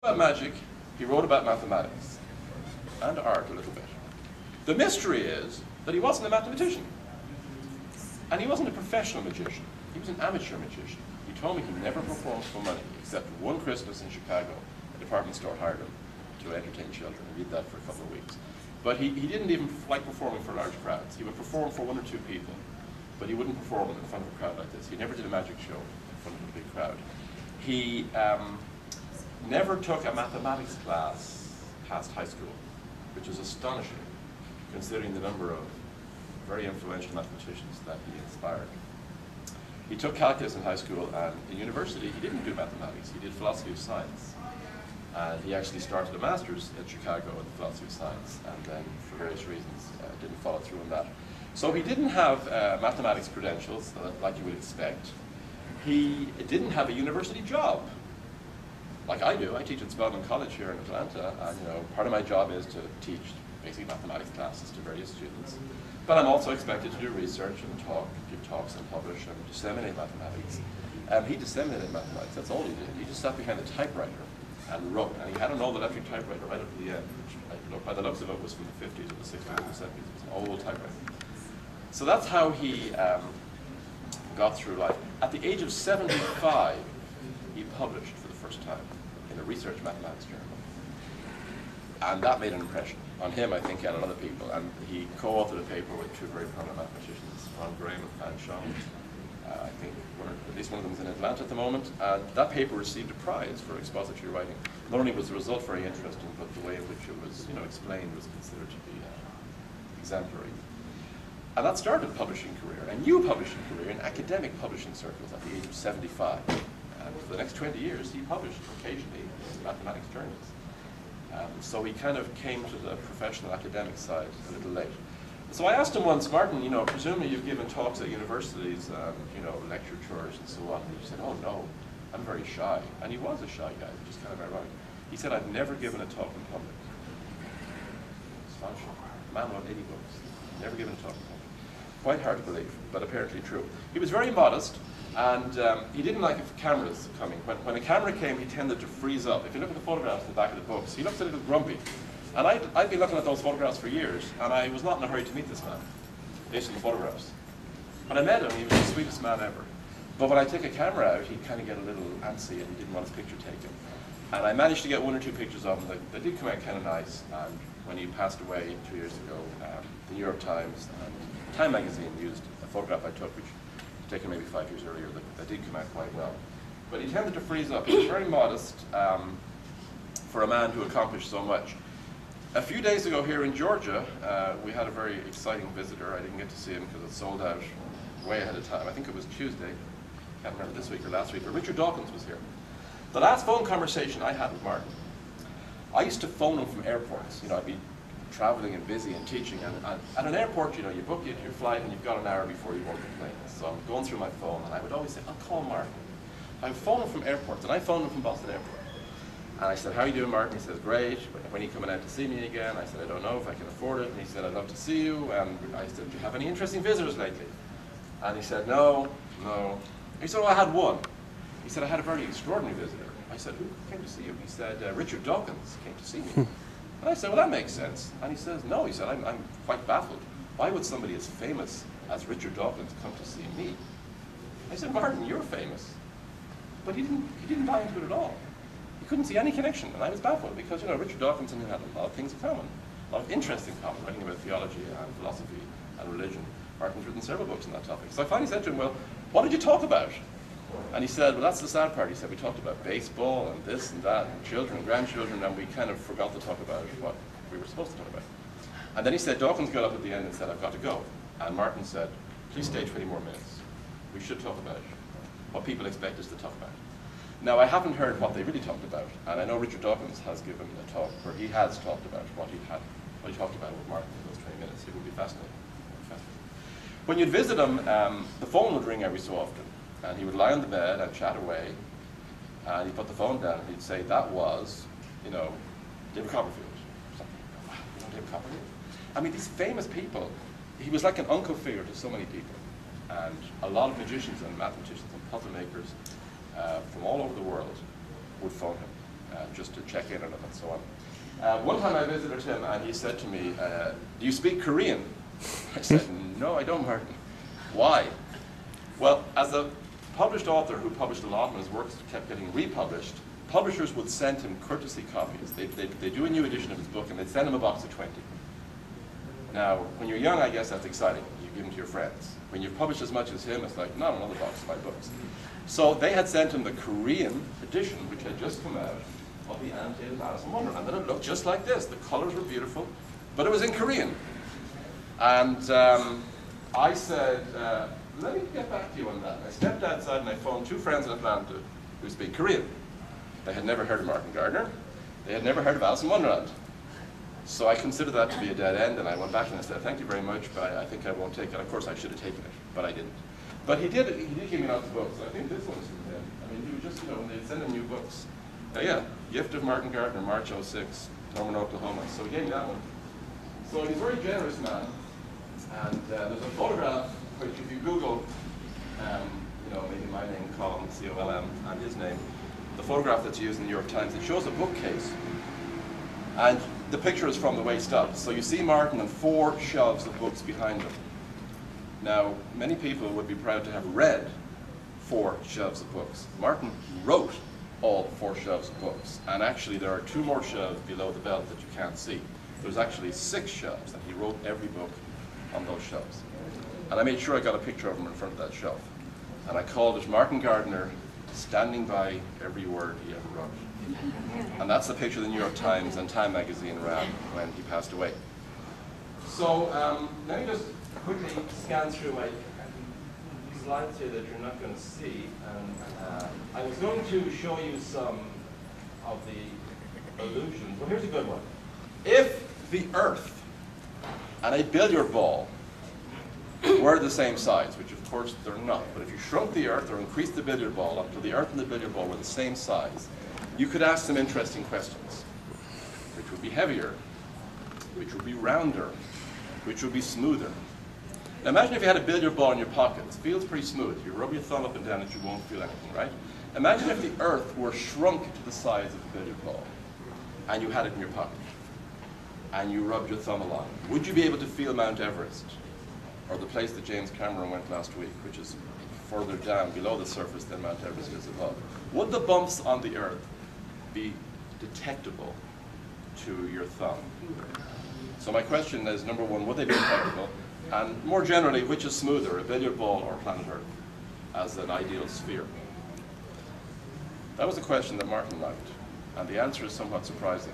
About magic, he wrote about mathematics and art a little bit. The mystery is that he wasn't a mathematician. And he wasn't a professional magician. He was an amateur magician. He told me he never performed for money, except one Christmas in Chicago. A department store hired him to entertain children. He did that for a couple of weeks. But he didn't even like performing for large crowds. He would perform for one or two people, but he wouldn't perform in front of a crowd like this. He never did a magic show in front of a big crowd. He never took a mathematics class past high school, which is astonishing, considering the number of very influential mathematicians that he inspired. He took calculus in high school, and in university he didn't do mathematics, he did philosophy of science. And he actually started a master's in Chicago in philosophy of science, and then for various reasons didn't follow through on that. So he didn't have mathematics credentials like you would expect. He didn't have a university job, like I do. I teach at Spelman College here in Atlanta, and part of my job is to teach basic mathematics classes to various students. But I'm also expected to do research and give talks and publish and disseminate mathematics. He disseminated mathematics, that's all he did. He just sat behind the typewriter and wrote. And he had an old electric typewriter right up to the end, which by the looks of it was from the 50s or the 60s or the 70s. It was an old typewriter. So that's how he got through life. At the age of 75, he published for the first time in a research mathematics journal. And that made an impression on him, I think, and on other people. And he co-authored a paper with two very prominent mathematicians, Ron Graham and Fan Shong. I think at least one of them is in Atlanta at the moment. And that paper received a prize for expository writing. Not only was the result very interesting, but the way in which it was explained was considered to be exemplary. And that started a publishing career, a new publishing career in academic publishing circles at the age of 75. And for the next 20 years, he published occasionally in mathematics journals. So he kind of came to the professional academic side a little late. So I asked him once, Martin, presumably you've given talks at universities, lecture tours and so on. And he said, oh no, I'm very shy. And he was a shy guy, which is kind of ironic. He said, I've never given a talk in public. Astonishing. Man wrote 80 books, never given a talk in public. Quite hard to believe, but apparently true. He was very modest, and he didn't like it for cameras coming. When a camera came, he tended to freeze up. If you look at the photographs in the back of the books, he looks a little grumpy. And I'd been looking at those photographs for years, and I was not in a hurry to meet this man, based on the photographs. When I met him, he was the sweetest man ever. But when I took a camera out, he'd kind of get a little antsy, and he didn't want his picture taken. And I managed to get one or two pictures of him that did come out kind of nice. And when he passed away 2 years ago, the New York Times and Time magazine used a photograph I took, which was taken maybe 5 years earlier, that did come out quite well. But he tended to freeze up. He was very modest for a man who accomplished so much. A few days ago here in Georgia, we had a very exciting visitor. I didn't get to see him because it sold out way ahead of time. I think it was Tuesday. Can't remember this week or last week, but Richard Dawkins was here. The last phone conversation I had with Martin, I used to phone him from airports. I'd be traveling and busy and teaching, and at an airport, you book your flight and you've got an hour before you board the plane. So I'm going through my phone, and I would always say, I'll call Martin. I would phone him from airports, and I phoned him from Boston Airport. And I said, how are you doing, Martin? He says, great. When are you coming out to see me again? I said, I don't know if I can afford it. And he said, I'd love to see you. And I said, do you have any interesting visitors lately? And he said, no. He said, well, I had one. He said, I had a very extraordinary visitor. I said, who came to see you? He said, Richard Dawkins came to see me. And I said, well, that makes sense. And he says, no. He said, I'm quite baffled. Why would somebody as famous as Richard Dawkins come to see me? I said, Martin, you're famous. But he didn't buy into it at all. He couldn't see any connection, and I was baffled because Richard Dawkins and him had a lot of things in common, a lot of interest in common, writing about theology and philosophy and religion. Martin's written several books on that topic. So I finally said to him, well, what did you talk about? And he said, well, that's the sad part. He said, we talked about baseball and this and that, and children and grandchildren, and we kind of forgot to talk about what we were supposed to talk about. And then he said, Dawkins got up at the end and said, I've got to go. And Martin said, please stay 20 more minutes. We should talk about what people expect us to talk about. Now, I haven't heard what they really talked about, and I know Richard Dawkins has given a talk where he has talked about what he talked about with Martin in those 20 minutes. It would be fascinating. When you'd visit him, the phone would ring every so often, and he would lie on the bed and chat away, and he'd put the phone down and he'd say, that was, David Copperfield. Wow, David Copperfield? I mean, these famous people, he was like an uncle figure to so many people, and a lot of magicians and mathematicians and puzzle makers from all over the world would phone him. just to check in on him and so on. One time I visited him and he said to me, do you speak Korean? I said, no, I don't, Martin. Why? Well, as a published author who published a lot and his works kept getting republished, publishers would send him courtesy copies. They do a new edition of his book and they'd send him a box of 20. Now, when you're young, I guess that's exciting. You give them to your friends. When you've published as much as him, it's like, not another box of my books. So they had sent him the Korean edition, which had just come out, of the annotated Alice in Wonderland. And it looked just like this. The colors were beautiful, but it was in Korean. And I said, let me get back to you on that. I stepped outside and I phoned 2 friends in Atlanta who speak Korean. They had never heard of Martin Gardner. They had never heard of Alice in Wonderland. So I considered that to be a dead end, and I went back and I said, thank you very much, but I think I won't take it. Of course, I should have taken it, but I didn't. But he did give me lots of books. I think this one's from him. I mean, he would just, when they'd send him new books. Yeah, Gift of Martin Gardner, March '06, Norman, Oklahoma. So he gave me that one. So he's a very generous man. And there's a photograph, which if you Google, maybe my name, Colm, C-O-L-M, and his name, the photograph that's used in the New York Times, it shows a bookcase. And the picture is from the waist up. So you see Martin and 4 shelves of books behind him. Now, many people would be proud to have read 4 shelves of books. Martin wrote all 4 shelves of books. And actually, there are 2 more shelves below the belt that you can't see. There's actually 6 shelves, and he wrote every book on those shelves. And I made sure I got a picture of him in front of that shelf. And I called it Martin Gardner, standing by every word he ever wrote. And that's the picture the New York Times and Time magazine ran when he passed away. So let me just quickly scan through my slides here that you're not going to see. And I was going to show you some of the illusions. Well, here's a good one. If the Earth and a billiard ball were the same size, which of course they're not, but if you shrunk the Earth or increased the billiard ball up to the Earth and the billiard ball were the same size, you could ask some interesting questions. Which would be heavier? Which would be rounder? Which would be smoother? Now imagine if you had a billiard ball in your pocket. It feels pretty smooth. You rub your thumb up and down and you won't feel anything, right? Imagine if the Earth were shrunk to the size of a billiard ball and you had it in your pocket and you rubbed your thumb along. Would you be able to feel Mount Everest or the place that James Cameron went last week, which is further down below the surface than Mount Everest is above? Would the bumps on the Earth be detectable to your thumb? So my question is, number 1, would they be detectable? And more generally, which is smoother, a billiard ball or planet Earth as an ideal sphere? That was a question that Martin liked, and the answer is somewhat surprising.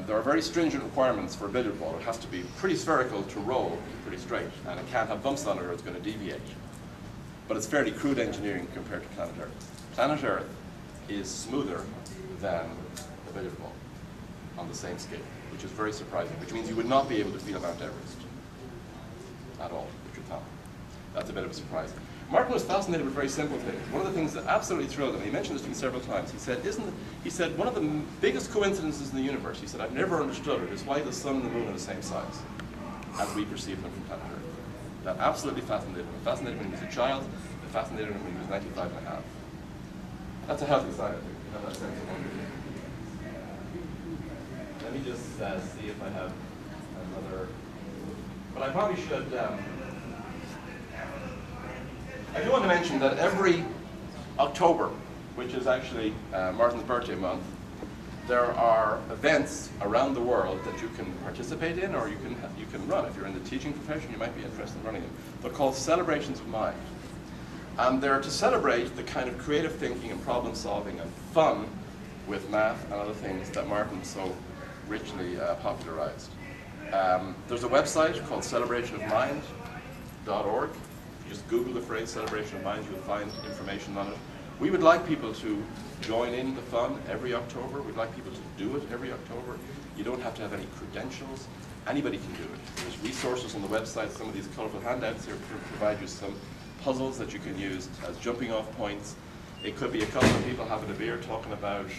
There are very stringent requirements for a billiard ball. It has to be pretty spherical to roll, pretty straight, and it can't have bumps on it or it's going to deviate. But it's fairly crude engineering compared to planet Earth. Planet Earth is smoother than the billiard ball on the same scale, which is very surprising, which means you would not be able to feel Mount Everest at all with your thumb. That's a bit of a surprise. Martin was fascinated with very simple things. One of the things that absolutely thrilled him, he mentioned this to me several times, he said, one of the biggest coincidences in the universe, he said, I've never understood it, is why the sun and the moon are the same size as we perceive them from planet Earth. That absolutely fascinated him. It fascinated him when he was a child, it fascinated him when he was 95 and a half. That's a healthy sign, I think, to have that sense of wonder. Let me just see if I have another, but I probably should, I do want to mention that every October, which is actually Martin's birthday month, there are events around the world that you can participate in or you can run. If you're in the teaching profession, you might be interested in running them. They're called Celebrations of Mind. And they're to celebrate the kind of creative thinking and problem solving and fun with math and other things that Martin so richly popularized. There's a website called celebrationofmind.org. Just Google the phrase Celebration of Mind, you'll find information on it. We would like people to join in the fun every October. We'd like people to do it every October. You don't have to have any credentials. Anybody can do it. There's resources on the website. Some of these colorful handouts here provide you some puzzles that you can use as jumping off points. It could be a couple of people having a beer talking about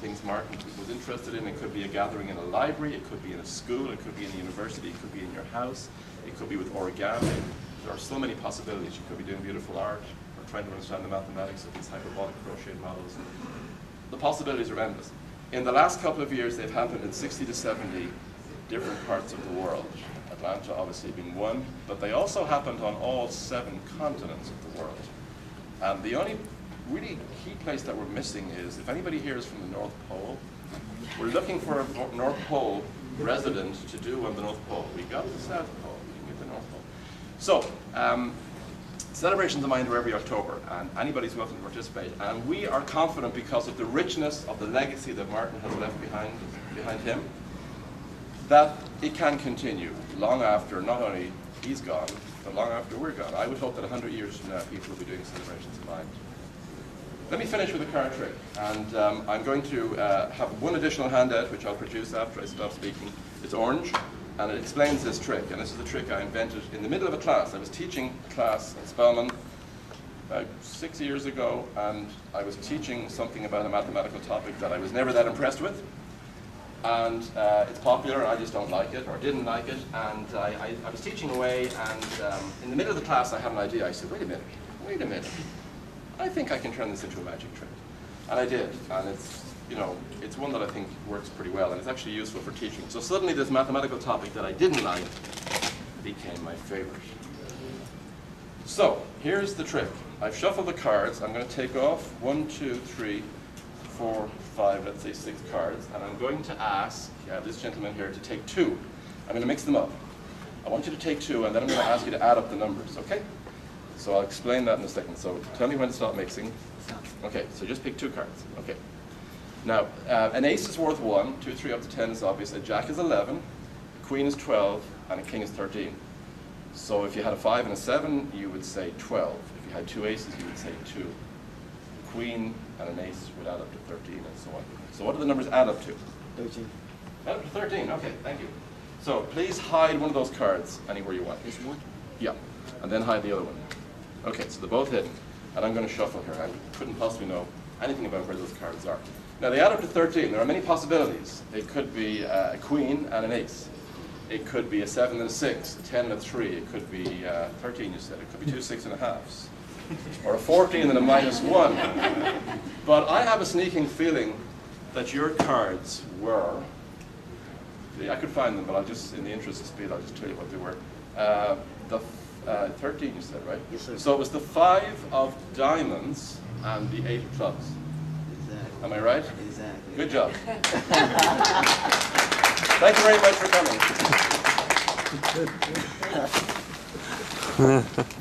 things Martin was interested in. It could be a gathering in a library. It could be in a school. It could be in a university. It could be in your house. It could be with origami. There are so many possibilities. You could be doing beautiful art or trying to understand the mathematics of these hyperbolic crochet models. the possibilities are endless. In the last couple of years, they've happened in 60 to 70 different parts of the world. Atlanta obviously being one, but they also happened on all 7 continents of the world. And the only really key place that we're missing is, if anybody here is from the North Pole, we're looking for a North Pole resident to do on the North Pole. We got the South Pole, we can get the North Pole. So, celebrations of Mind are every October, and anybody's welcome to participate. And we are confident, because of the richness of the legacy that Martin has left behind him, that it can continue long after not only he's gone, but long after we're gone. I would hope that 100 years from now, people will be doing celebrations of Mind. Let me finish with a card trick, and I'm going to have one additional handout, which I'll produce after I stop speaking. It's orange, and it explains this trick, and this is a trick I invented in the middle of a class. I was teaching a class at Spelman about 6 years ago, and I was teaching something about a mathematical topic that I was never that impressed with. And it's popular, and I just don't like it, or didn't like it, and I was teaching away, and in the middle of the class I had an idea. I said, wait a minute. I think I can turn this into a magic trick. And I did, and it's, you know, it's one that I think works pretty well, and it's actually useful for teaching. So suddenly this mathematical topic that I didn't like became my favorite. So, here's the trick. I've shuffled the cards. I'm going to take off 1, 2, 3, 4, 5, let's say 6 cards, and I'm going to ask this gentleman here to take 2. I'm going to mix them up. I want you to take 2, and then I'm going to ask you to add up the numbers, okay? So I'll explain that in a second. So tell me when to stop mixing. Okay, so just pick 2 cards. Okay. Now, an ace is worth 1, 2, 3 up to 10 is obvious. A jack is 11, a queen is 12, and a king is 13. So if you had a 5 and a 7, you would say 12. If you had 2 aces, you would say 2. A queen and an ace would add up to 13, and so on. So what do the numbers add up to? 13. Add up to 13, okay, thank you. So please hide one of those cards anywhere you want. This one? Yeah, and then hide the other one. Okay, so they're both hidden, and I'm going to shuffle here. I couldn't possibly know anything about where those cards are. Now, they add up to 13. There are many possibilities. It could be a queen and an ace. It could be a 7 and a 6, a 10 and a 3. It could be 13, you said. It could be 2 6.5s. Or a 14 and a -1. But I have a sneaking feeling that your cards were, I could find them, but I'll just, in the interest of speed, I'll just tell you what they were. The 13, you said, right? Yes, sir. So it was the 5 of diamonds and the 8 of clubs. Exactly. Am I right? Exactly. Good job. Thank you very much for coming.